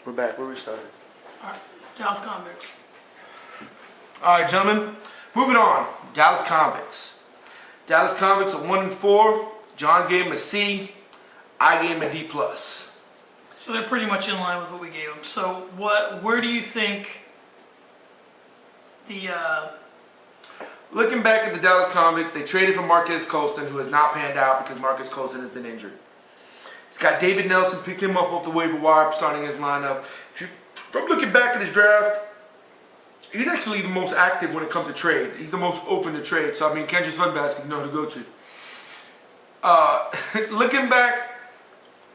We're back. Where we started? All right, Dallas Convicts. All right, gentlemen. Moving on. Dallas Convicts. Dallas Convicts are 1-4. John gave him a C. I gave him a D+. So they're pretty much in line with what we gave them. So where do you think the... Looking back at the Dallas Convicts, they traded for Marquez Colston, who has not panned out because Marquez Colston has been injured. He's got David Nelson, picked him up off the waiver wire, starting his lineup. From looking back at his draft, he's actually the most active when it comes to trade. He's the most open to trade. So, I mean, Kendrick Funbasket, you know who to go to. Looking back,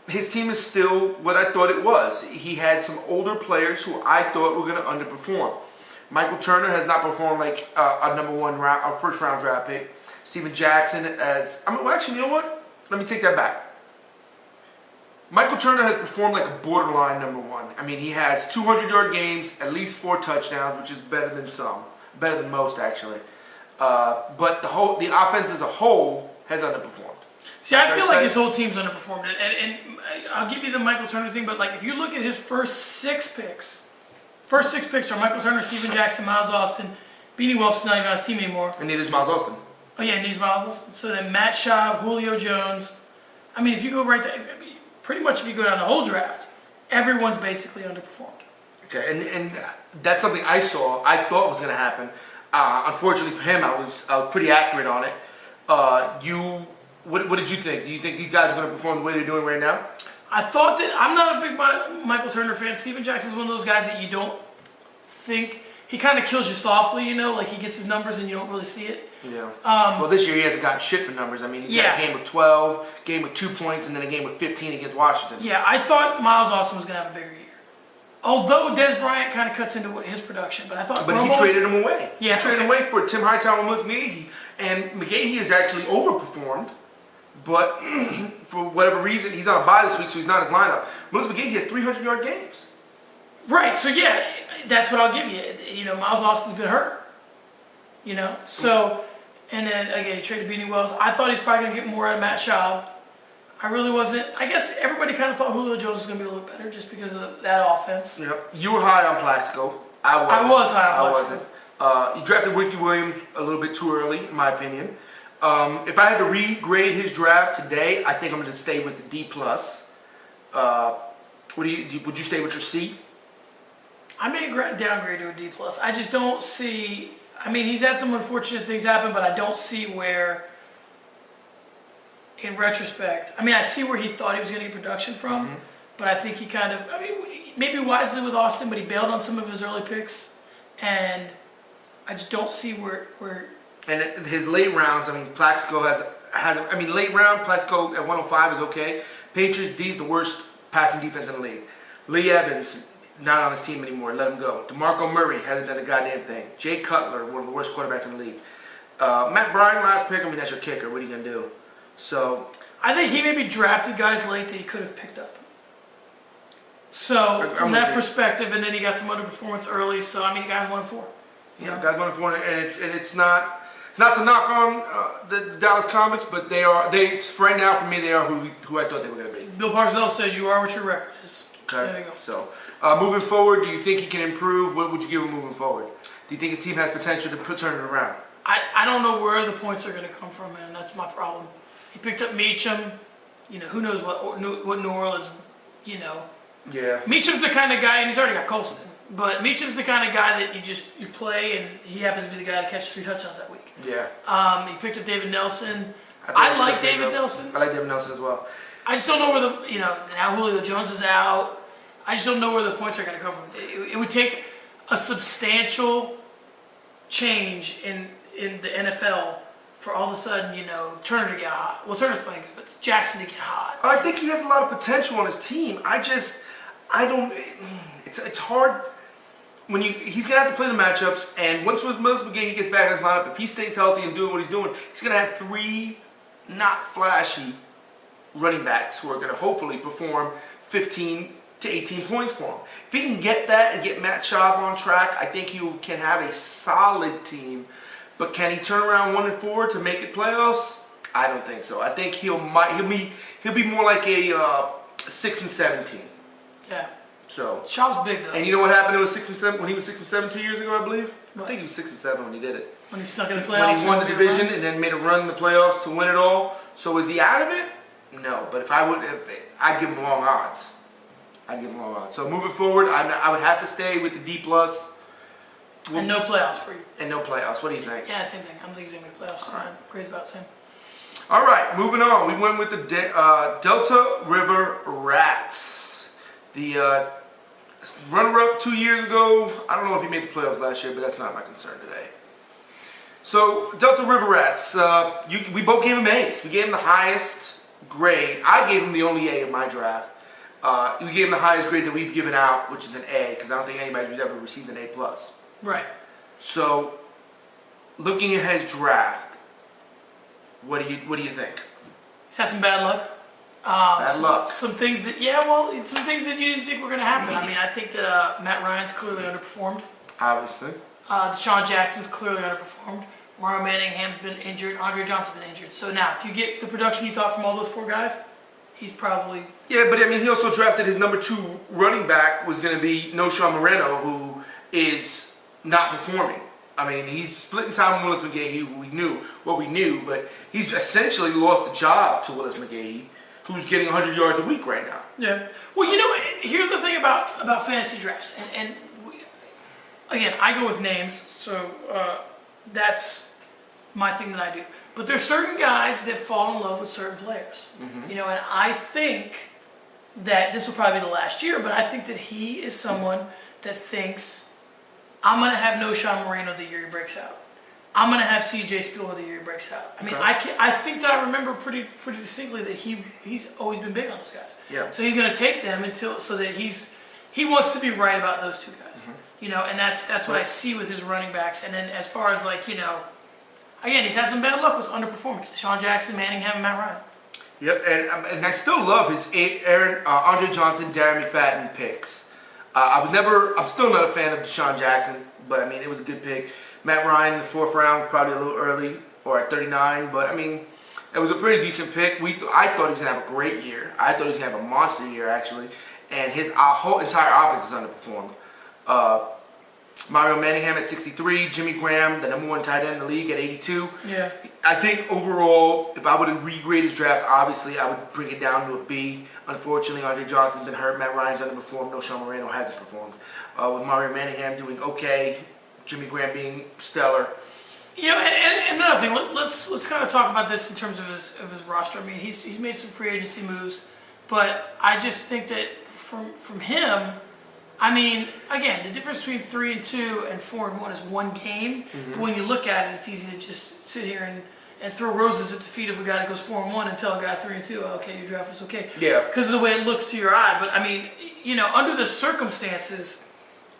his team is still what I thought it was. He had some older players who I thought were going to underperform. Michael Turner has not performed like a first round draft pick. Steven Jackson actually, you know what? Let me take that back. Michael Turner has performed like a borderline number one. I mean, he has 200-yard games, at least 4 touchdowns, which is better than most actually. But the offense as a whole has underperformed. See, I feel like his whole team's underperformed, and I'll give you the Michael Turner thing. But like, if you look at his first six picks are Michael Turner, Steven Jackson, Miles Austin. Beanie Wilson's not even on his team anymore. And neither is Miles Austin. Oh yeah, neither is Miles Austin. So then Matt Schaub, Julio Jones. I mean, if you go pretty much if you go down the whole draft, everyone's basically underperformed. Okay, and that's something I saw. I thought was going to happen. Unfortunately for him, I was pretty accurate on it. What did you think? Do you think these guys are going to perform the way they're doing right now? I thought that I'm not a big Michael Turner fan. Steven Jackson's one of those guys that you don't think he kind of kills you softly, you know, like he gets his numbers and you don't really see it. Yeah. Well, this year he hasn't gotten shit for numbers. I mean, he's got a game with 12, game with 2 points, and then a game with 15 against Washington. Yeah, I thought Miles Austin was going to have a bigger year. Although Des Bryant kind of cuts into his production, but I thought. But he traded him away. Yeah, he traded him away for Tim Hightower and Melissa McGahee, and McGahee has actually overperformed. But for whatever reason, he's on a bye this week, so he's not in his lineup. Melissa McGahee has 300-yard games. Right. So yeah, that's what I'll give you. You know, Miles Austin's been hurt. You know, so. And then, again, he traded Beanie Wells. I thought he's probably going to get more out of Matt Schaub. I really wasn't. I guess everybody kind of thought Julio Jones was going to be a little better just because of that offense. Yep. You were high on Plaxico. I wasn't. I was high on Plaxico. I wasn't. You drafted Ricky Williams a little bit too early, in my opinion. If I had to regrade his draft today, I think I'm going to stay with the D+. Would you stay with your C? I may downgrade to a D+. I just don't see... I mean, he's had some unfortunate things happen, but I don't see where, in retrospect, I mean, I see where he thought he was going to get production from, but I think he kind of, I mean, maybe wisely with Austin, but he bailed on some of his early picks, and I just don't see where and his late rounds, I mean, Plaxico has I mean, late round, Plaxico at 105 is okay. Patriots, D's the worst passing defense in the league. Lee Evans, not on his team anymore. Let him go. DeMarco Murray hasn't done a goddamn thing. Jay Cutler, one of the worst quarterbacks in the league. Matt Bryan, last pick. I mean, that's your kicker. What are you gonna do? So I think he maybe drafted guys late that he could have picked up. So from that perspective, and then he got some underperformance early. So I mean, the guy's 1-4. Yeah, guys 1-4, and it's not to knock on the Dallas Convicts, but they right now for me they are who I thought they were gonna be. Bill Parcells says you are what your record is. Okay. So there you go. So. Moving forward, do you think he can improve? What would you give him moving forward? Do you think his team has potential to turn it around? I don't know where the points are going to come from, man. That's my problem. He picked up Meacham. You know, who knows what New Orleans, you know. Yeah. Meacham's the kind of guy, and he's already got Colston, but Meacham's the kind of guy that you play, and he happens to be the guy that catches 3 touchdowns that week. Yeah. He picked up David Nelson. I like David Nelson. I like David Nelson as well. I just don't know where now Julio Jones is out. I just don't know where the points are going to come from. It would take a substantial change in the NFL for all of a sudden, you know, Turner to get hot. Well, Turner's playing good, but Jackson to get hot. I think he has a lot of potential on his team. I don't. It's hard when he's going to have to play the matchups, and once Melissa McGahee gets back in his lineup, if he stays healthy and doing what he's doing, he's going to have 3 not flashy running backs who are going to hopefully perform 15 to 18 points for him. If he can get that and get Matt Schaub on track, I think he can have a solid team. But can he turn around 1-4 to make it playoffs? I don't think so. I think he'll be more like a 6-17. Yeah. So Schaub's big though. and you know what happened? It was 6 and 7 when he was 6 and 7 2 years ago, I believe. What? I think he was 6 and 7 when he did it. When he snuck in the playoffs. When he won the division and then made a run in the playoffs to win it all. So is he out of it? No. But I'd give him long odds. I'd give him long odds. So moving forward, I would have to stay with the D+. And no playoffs for you. And no playoffs. What do you think? Yeah, same thing. I don't think he's going to make playoffs. All right. I'm crazy about the same. All right, moving on. We went with the Delta River Rats. The runner-up 2 years ago. I don't know if he made the playoffs last year, but that's not my concern today. So, Delta River Rats, we both gave him A's. We gave him the highest grade. I gave him the only A in my draft. We gave him the highest grade that we've given out, which is an A, because I don't think anybody's ever received an A+. Right. So, looking at his draft, what do you think? He's had some bad luck. Bad luck. Some things that, some things that you didn't think were going to happen. I mean, I think that Matt Ryan's clearly underperformed. Obviously. Deshaun Jackson's clearly underperformed. Mario Manningham's been injured. Andre Johnson's been injured. So now, if you get the production you thought from all those four guys, he's probably... Yeah, but I mean, he also drafted his number 2 running back was going to be Noshawn Moreno, who is not performing. I mean, he's splitting time with Willis McGahee, who we knew, but he's essentially lost the job to Willis McGahee, who's getting 100 yards a week right now. Yeah. Well, here's the thing about fantasy drafts, and again, I go with names, so that's my thing that I do. But there's certain guys that fall in love with certain players, and I think that this will probably be the last year, but I think that he is someone that thinks, I'm going to have Noshawn Moreno the year he breaks out. I'm going to have C.J. Spiller the year he breaks out. I mean, okay. I think that I remember pretty distinctly that he's always been big on those guys. Yeah. So he's going to take them so that he wants to be right about those two guys. And that's what I see with his running backs. And then as far as again, he's had some bad luck with underperformance. Deshaun Jackson, Manningham, and Matt Ryan. Yep, and I still love his Andre Johnson, Darren McFadden picks. I'm still not a fan of Deshaun Jackson, but I mean, it was a good pick. Matt Ryan in the 4th round, probably a little early, or at 39, but I mean, it was a pretty decent pick. I thought he was going to have a great year. I thought he was going to have a monster year, actually, and his whole entire offense is underperformed. Mario Manningham at 63, Jimmy Graham, the number 1 tight end in the league, at 82. Yeah. I think overall, if I were to regrade his draft, obviously I would bring it down to a B. Unfortunately, Andre Johnson's been hurt. Matt Ryan's underperformed. Noshawn Moreno hasn't performed. With Mario Manningham doing okay, Jimmy Graham being stellar. And another thing, let's kind of talk about this in terms of his roster. I mean, he's made some free agency moves, but I just think that from him, I mean, again, the difference between 3-2 and 4-1 is one game. But when you look at it, it's easy to just sit here and throw roses at the feet of a guy that goes 4-1 and tell a guy 3-2, okay, your draft was okay. Yeah. Because of the way it looks to your eye. But I mean, under the circumstances,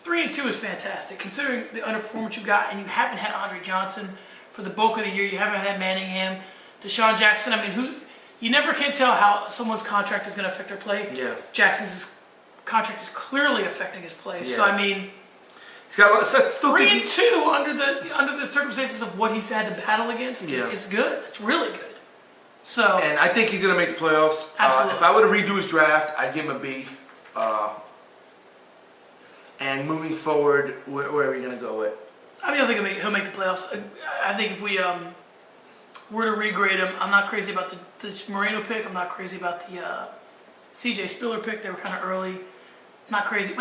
3-2 is fantastic. Considering the underperformance you got, and you haven't had Andre Johnson for the bulk of the year, you haven't had Manningham, Deshaun Jackson. I mean, you never can tell how someone's contract is going to affect their play. Yeah. Jackson's contract is clearly affecting his play. Yeah. So I mean, he's got still 3-2 under the circumstances of what he's had to battle against is good. It's really good. So and I think he's gonna make the playoffs. Absolutely. If I were to redo his draft, I'd give him a B. And moving forward, where are we gonna go with? I mean, I think he'll make the playoffs. I think if we were to regrade him, I'm not crazy about the Moreno pick. I'm not crazy about the C.J. Spiller pick. They were kind of early. Not crazy.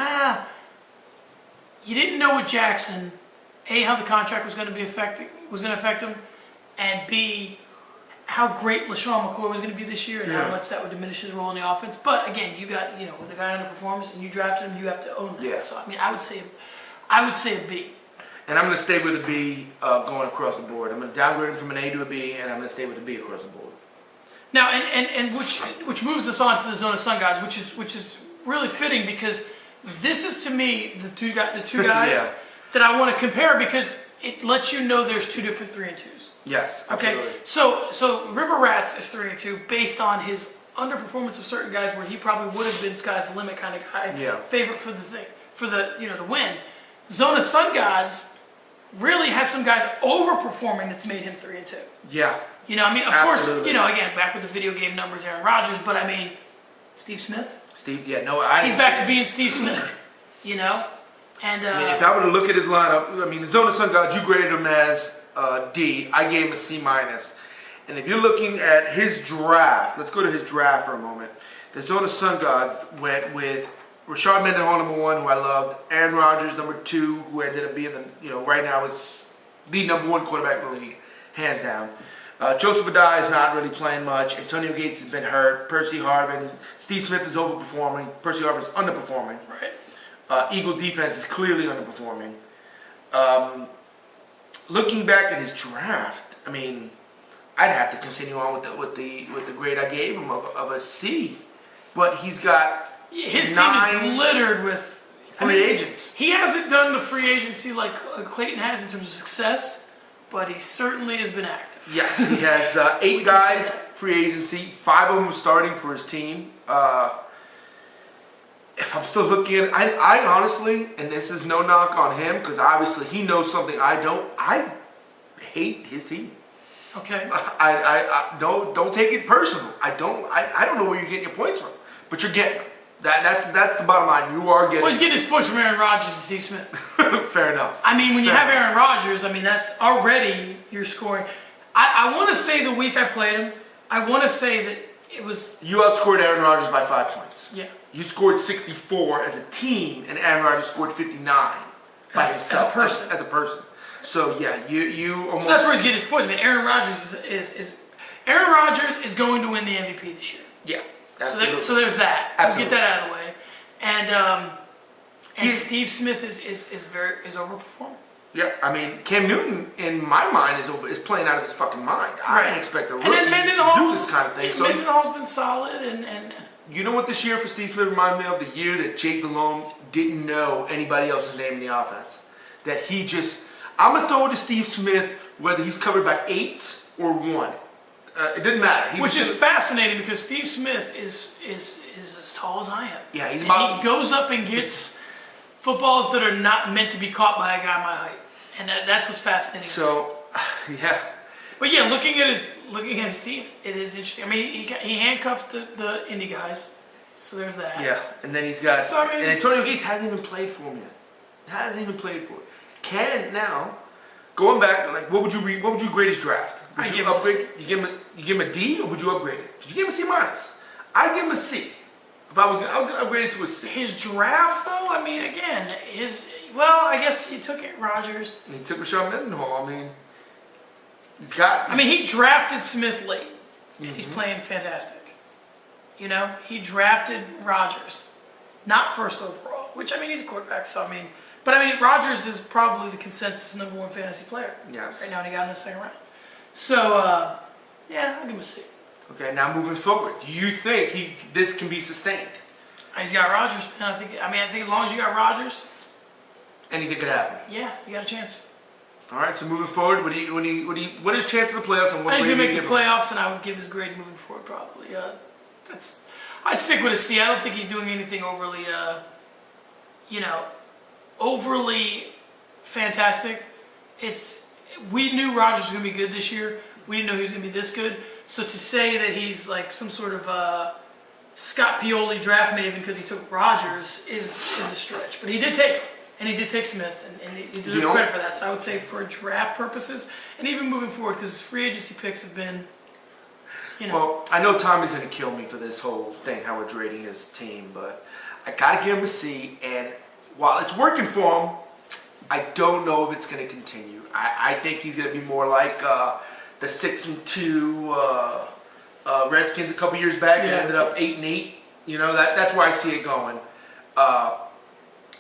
You didn't know with Jackson, A, how the contract was going to affect him, and B, how great LaShawn McCoy was going to be this year and how much that would diminish his role in the offense. But again, you got when the guy underperforms and you drafted him, you have to own that. Yeah. So I mean, I would say a B. And I'm going to stay with a B going across the board. I'm going to downgrade him from an A to a B, and I'm going to stay with a B across the board. Now, and which moves us on to the Zona Sun guys, which is really fitting because this is to me the two guys that I want to compare because it lets you know there's two different 3-2s. Yes, absolutely. Okay, so River Rats is 3-2 based on his underperformance of certain guys where he probably would have been sky's the limit kind of guy, favorite for the win. Zona Sun guys really has some guys overperforming that's made him 3-2. Yeah. I mean, of course, again, back with the video game numbers, Aaron Rodgers, but I mean, Steve Smith. Steve, yeah, no, I. He's back to being Steve Smith, you know? And, I mean, if I were to look at his lineup, I mean, Arizona Sun Gods, you graded him as D. I gave him a C-. And if you're looking at his draft, let's go to his draft for a moment. The Arizona Sun Gods went with Rashard Mendenhall, number 1, who I loved. Aaron Rodgers, number 2, who ended up being, right now is the number 1 quarterback in the league, hands down. Joseph Adai is not really playing much. Antonio Gates has been hurt. Percy Harvin. Steve Smith is overperforming. Percy Harvin is underperforming. right. Eagles defense is clearly underperforming. Looking back at his draft, I mean, I'd have to continue on with the grade I gave him of a C. But he's got His 9 team is littered with free agents. He hasn't done the free agency like Clayton has in terms of success, but he certainly has been active. Yes, he has 8 guys free agency. 5 of them starting for his team. If I'm still looking at it, I honestly, and this is no knock on him because obviously he knows something I don't. I hate his team. Okay. I don't take it personal. I don't know where you're getting your points from, but you're getting them. That's the bottom line. You are getting. Well, he's getting his points from Aaron Rodgers and Steve Smith. Fair enough. I mean, when you Fair have enough. Aaron Rodgers, I mean, that's already you're scoring. I want to say the week I played him, I want to say that it was. You outscored Aaron Rodgers by 5 points. Yeah. You scored 64 as a team, and Aaron Rodgers scored 59 by himself. As a person. So yeah, you almost. So that's where he's getting his points. I mean, Aaron Rodgers is Aaron Rodgers is going to win the MVP this year. Yeah. So there's that. Absolutely. Let's get that out of the way. And Steve Smith is overperforming. Yeah, I mean, Cam Newton, in my mind, is playing out of his fucking mind. I didn't expect a rookie to do this kind of thing. So Mendenhall's been solid, and you know what this year for Steve Smith reminded me of? The year that Jake Delhomme didn't know anybody else's name in the offense. That he just, I'm going to throw it to Steve Smith whether he's covered by 8 or 1. It didn't matter. Which is fascinating because Steve Smith is as tall as I am. Yeah, he goes up and gets footballs that are not meant to be caught by a guy my height, and that's what's fascinating. So, yeah. But yeah, looking at his team, it is interesting. I mean, he handcuffed the indie guys, so there's that. Yeah, and then he's got. So, I mean, and Antonio Gates hasn't even played for him yet. Hasn't even played for it. Can now, going back, like what would you grade his draft? Would you upgrade? You give him a D, or would you upgrade it? You give him a C minus. I give him a C. If I was gonna upgrade it to a C. His draft, though, I mean, again, I guess he took it Rodgers. And he took Rashard Mendenhall. I mean, he's got. I mean, he drafted Smith late. He's playing fantastic. You know, he drafted Rodgers, not first overall. Which I mean, he's a quarterback, so I mean, but I mean, Rodgers is probably the consensus number 1 fantasy player. Yes. Right now, and he got in the second round. So, yeah, I'll give him a C. Okay, now moving forward, do you think this can be sustained? He's got Rodgers, man. I think as long as you got Rodgers, Anything could happen. yeah, you got a chance. All right, so moving forward, what is his chance of the playoffs? And what I think he's grade gonna do make you the give him? playoffs, and I would give his grade moving forward probably. I'd stick with a C. I don't think he's doing anything overly, overly fantastic. We knew Rodgers was gonna be good this year. We didn't know he was gonna be this good. So to say that he's like some sort of Scott Pioli draft maven because he took Rodgers is a stretch. But he did take him. And he did take Smith, and he deserves credit for that. So I would say for draft purposes, and even moving forward, because his free agency picks have been, Well, I know Tommy's going to kill me for this whole thing, how we're grading his team, but I got to give him a C. And while it's working for him, I don't know if it's going to continue. I think he's going to be more like the 6-2 Redskins a couple years back. Yeah. They ended up 8-8. That's where I see it going.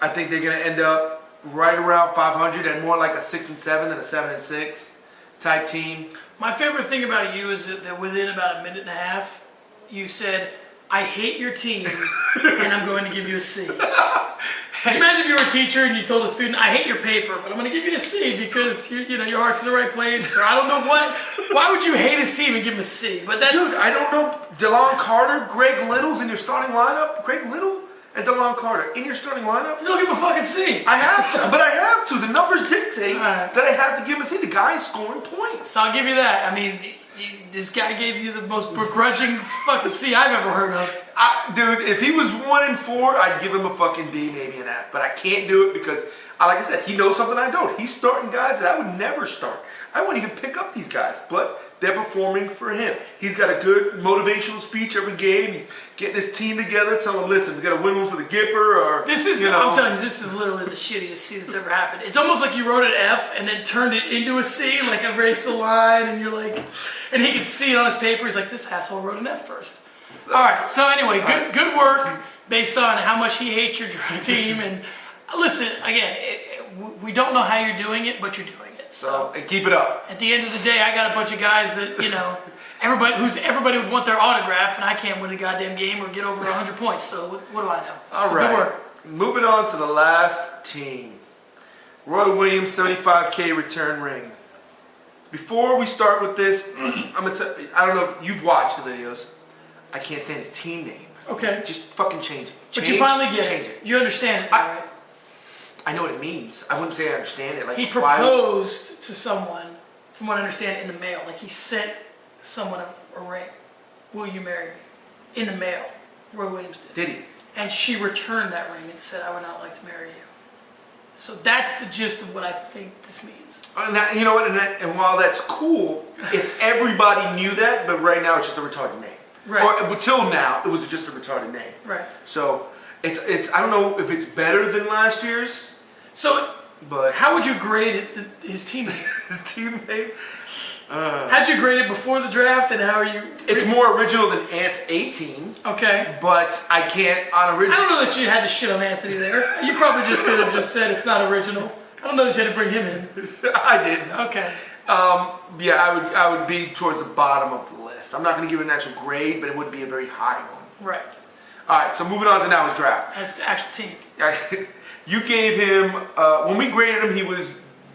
I think they're going to end up right around 500 and more like a 6-7 than a 7-6 type team. My favorite thing about you is that within about a minute and a half, you said, "I hate your team, and I'm going to give you a C." Could you imagine if you were a teacher and you told a student, "I hate your paper, but I'm going to give you a C because your heart's in the right place," or I don't know what. Why would you hate his team and give him a C? But that's Dude, I don't know. DeLon Carter, Greg Little's in your starting lineup. Greg Little and DeLon Carter in your starting lineup. don't give him a fucking C. I have to, but I have to. The numbers dictate All right. that I have to give him a C. The guy is scoring points. So I'll give you that. I mean, this guy gave you the most begrudging fucking C I've ever heard of. Dude, if he was 1-4, I'd give him a fucking D, maybe an F. But I can't do it because, like I said, he knows something I don't. He's starting guys that I would never start. I wouldn't even pick up these guys, but they're performing for him. He's got a good motivational speech every game. He's getting his team together, telling them, listen, we got to win one for the Gipper, or this is. I'm telling you, this is literally the shittiest C that's ever happened. It's almost like you wrote an F and then turned it into a C, like erased the line, and you're like, and he can see it on his paper. He's like, this asshole wrote an F first. So, all right. So anyway, good work based on how much he hates your team. And listen, again, we don't know how you're doing it, but you're doing it. So and keep it up. At the end of the day, I got a bunch of guys that everybody would want their autograph, and I can't win a goddamn game or get over 100 points. So what do I know? All right. Good work. Moving on to the last team, Roy Williams 75K return ring. Before we start with this, I'm gonna tell. I don't know if you've watched the videos. I can't stand his team name. Okay. Just fucking change it. But you finally get it. You understand it, right? I know what it means. I wouldn't say I understand it. Like he proposed to someone, from what I understand, in the mail. Like he sent someone a ring. Will you marry me? In the mail. Roy Williams did. Did he? And she returned that ring and said, I would not like to marry you. So that's the gist of what I think this means. And that, you know what? And while that's cool, if everybody knew that, but right now it's just a retarded name. Right. Or until now, it was just a retarded name. Right. So it's I don't know if it's better than last year's. So, but how would you grade it? His team name. His team name. How'd you grade it before the draft, and how are you? It's more original than Ant's 18. Okay. But I can't on original. I don't know that you had to shit on Anthony there. You probably just could have just said it's not original. I don't know that you had to bring him in. I did. Okay. Yeah, I would be towards the bottom of the list. I'm not going to give it an actual grade, but it would be a very high one. Right. All right, so moving on to now his draft. That's the actual team. You gave him, when we graded him, he was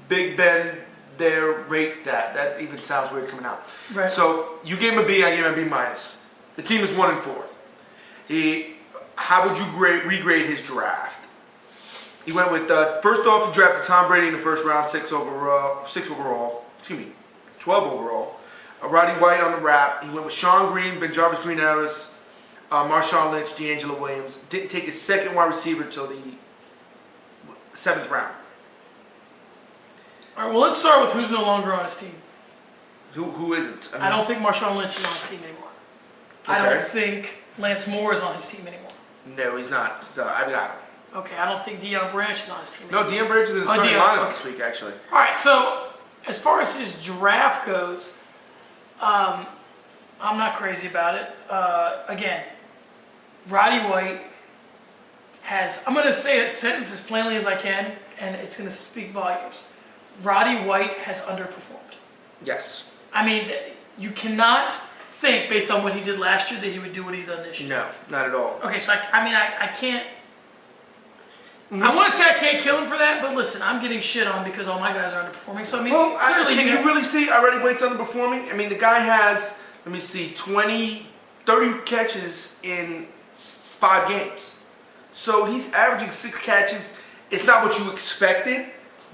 Big Ben, there, rate that. That even sounds weird coming out. Right. So you gave him a B, I gave him a B minus. The team is 1-4. How would you regrade his draft? He went with, first off, he drafted Tom Brady in the first round, 12 overall. Roddy White on the wrap. He went with Sean Green, Ben Jarvis Green Harris, Marshawn Lynch, D'Angelo Williams. Didn't take his second wide receiver until the 7th round. All right, well, let's start with who's no longer on his team. Who isn't? I don't think Marshawn Lynch is on his team anymore. Okay. I don't think Lance Moore is on his team anymore. No, he's not. So I've got him. Okay, I don't think Deion Branch is on his team No, anymore. Deion Branch is in the starting lineup this week, actually. All right, so as far as his draft goes, I'm not crazy about it. Again, Roddy White has, I'm going to say a sentence as plainly as I can, and it's going to speak volumes. Roddy White has underperformed. Yes. I mean, you cannot think, based on what he did last year, that he would do what he's done this year. No, not at all. Okay, so I can't. I want to say I can't kill him for that, but listen, I'm getting shit on because all my guys are underperforming. So I mean, clearly, can you really see Roddy White's underperforming? I mean, the guy has, 30 catches in 5 games. So he's averaging 6 catches. It's not what you expected,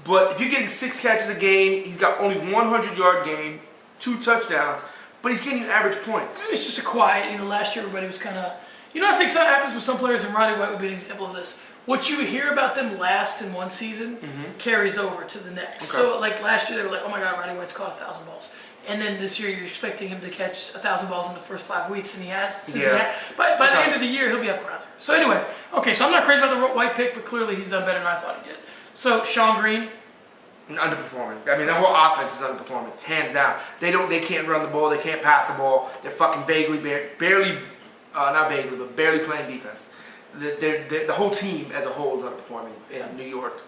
but if you're getting 6 catches a game, he's got only 100-yard game, 2 touchdowns, but he's getting you average points. It's just a quiet. Last year everybody was kind of, I think something happens with some players, and Roddy White would be an example of this. What you hear about them last in one season carries over to the next. Okay. So, like last year, they were like, "Oh my God, Roddy White's caught 1,000 balls," and then this year you're expecting him to catch 1,000 balls in the first 5 weeks, and he has. By the end of the year, he'll be up around there. So anyway, okay, so I'm not crazy about the White pick, but clearly he's done better than I thought he did. So Sean Green. Underperforming. I mean, the whole offense is underperforming, hands down. They can't run the ball. They can't pass the ball. They're fucking barely playing defense. The whole team as a whole is underperforming in New York.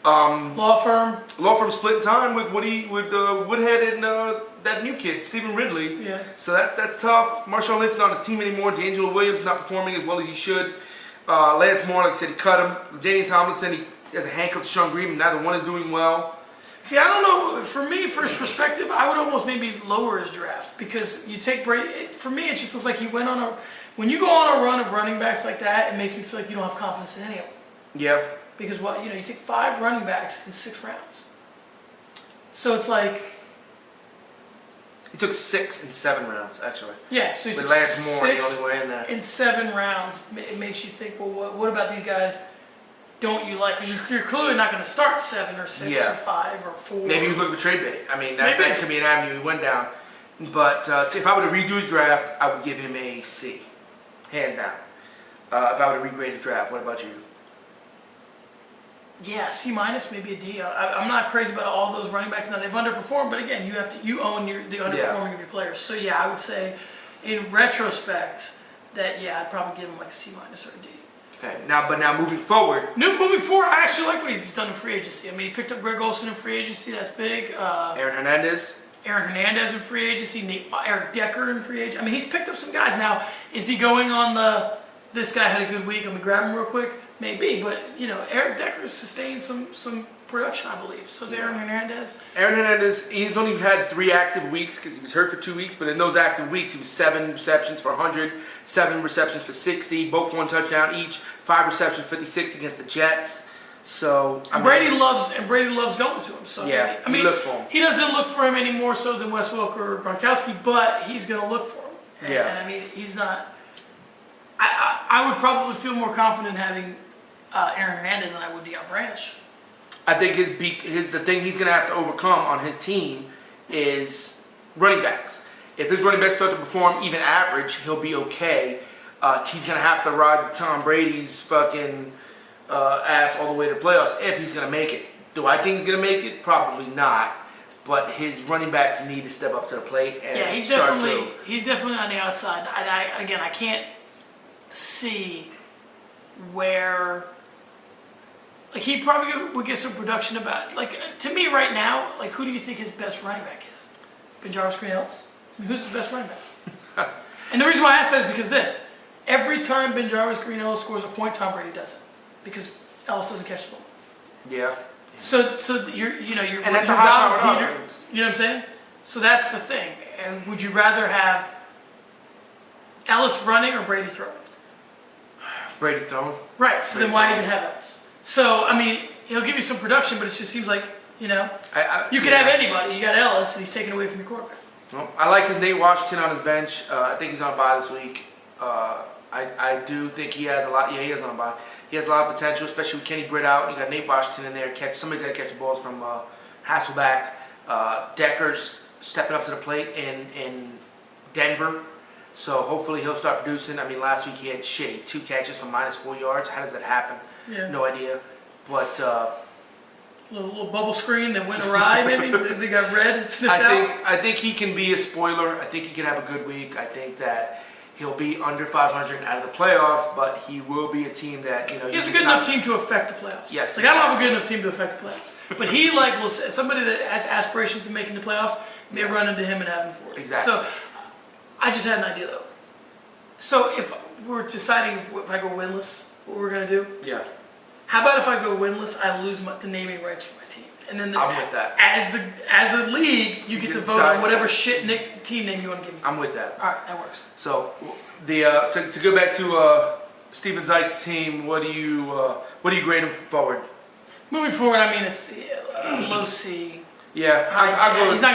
Law firm split time with Woodhead and that new kid, Stephen Ridley. Yeah. So that's tough. Marshawn Lynch is not on his team anymore. D'Angelo Williams not performing as well as he should. Lance Moore, like I said, he cut him. Daniel Tomlinson, he has a handcuff to Sean Green, and neither one is doing well. See, I don't know. For me, for his perspective, I would almost maybe lower his draft because you take Brady. For me, it just looks like he went on a. When you go on a run of running backs like that, it makes me feel like you don't have confidence in any of them. Yeah. Because you take 5 running backs in 6 rounds. So it's like. He took 6 and 7 rounds, actually. Yeah, so he But took Lance Moore, the 6 only way in there. in 7 rounds. It makes you think, well, what about these guys don't you like? Because you're clearly not going to start 7 or 6 or 5 or 4. Maybe he was looking for trade bait. I mean, that could be an avenue he went down. But if I were to redo his draft, I would give him a C. Hand down. If I were to regrade his draft, what about you? Yeah, C minus, maybe a D. I'm not crazy about all those running backs. Now they've underperformed, but again, you own the underperforming of your players. So yeah, I would say, in retrospect, that I'd probably give him like a C minus or a D. Okay. Now moving forward. Moving forward, I actually like what he's done in free agency. I mean, he picked up Greg Olsen in free agency. That's big. Aaron Hernandez. Aaron Hernandez in free agency. Eric Decker in free agency. I mean, he's picked up some guys. Now, is he going on this guy had a good week, let me grab him real quick? Maybe, but Eric Decker's sustained some production, I believe. So is Aaron Hernandez. Aaron Hernandez, he's only had 3 active weeks because he was hurt for 2 weeks. But in those active weeks, he was 7 receptions for 100, 7 receptions for 60, both 1 touchdown each, 5 receptions, 56 against the Jets. So Brady loves going to him. So yeah, I mean, he looks for him. He doesn't look for him any more so than Wes Welker or Gronkowski, but he's going to look for him. And I mean, he's not. I would probably feel more confident having Aaron Hernandez than I would Deion Branch. I think the thing he's going to have to overcome on his team is running backs. If his running backs start to perform even average, he'll be okay. He's going to have to ride Tom Brady's fucking ass all the way to the playoffs if he's going to make it. Do I think he's going to make it? Probably not. But his running backs need to step up to the plate and he's definitely on the outside. I can't see where. Like, he probably would get some production about, like, to me right now, like, who do you think his best running back is? Ben Green Ellis? I mean, who's his best running back? And the reason why I ask that is because every time Ben Green Ellis scores a point, Tom Brady does it. Because Ellis doesn't catch the ball. Yeah. So you're and that's a high power offense. You know what I'm saying? So that's the thing. And would you rather have Ellis running or Brady throwing? Brady throwing. Right, so then why even have Ellis? So, I mean, he'll give you some production, but it just seems like, you could have anybody. You got Ellis, and he's taken away from your quarterback. Well, I like his Nate Washington on his bench. I think he's on a bye this week. I do think he has a lot. Yeah, he is on a bye. He has a lot of potential, especially with Kenny Britt out. You got Nate Washington in there. Somebody's got to catch the balls from Hasselback. Decker's stepping up to the plate in Denver. So hopefully he'll start producing. I mean, last week he had 2 catches for -4 yards. How does that happen? Yeah. No idea. But little bubble screen that went awry, maybe they got red and sniffed out. I think he can be a spoiler. I think he can have a good week. I think that he'll be under 500 out of the playoffs, but he will be a team that he has a good enough team to affect the playoffs. Yes. Like, I don't have a good enough team to affect the playoffs, but he somebody that has aspirations of making the playoffs may run into him and have him for it. Exactly. So I just had an idea though. So if we're deciding if I go winless, what we're gonna do? Yeah. How about if I go winless, I lose the naming rights for my team, and then I'm with that. As a league, you get to vote on whatever shit team name you want to give me. I'm with that. All right, that works. So to go back to Steven Zeich's team, what do you grade him forward? Moving forward, I mean, it's low C. Yeah, I'll go. He's not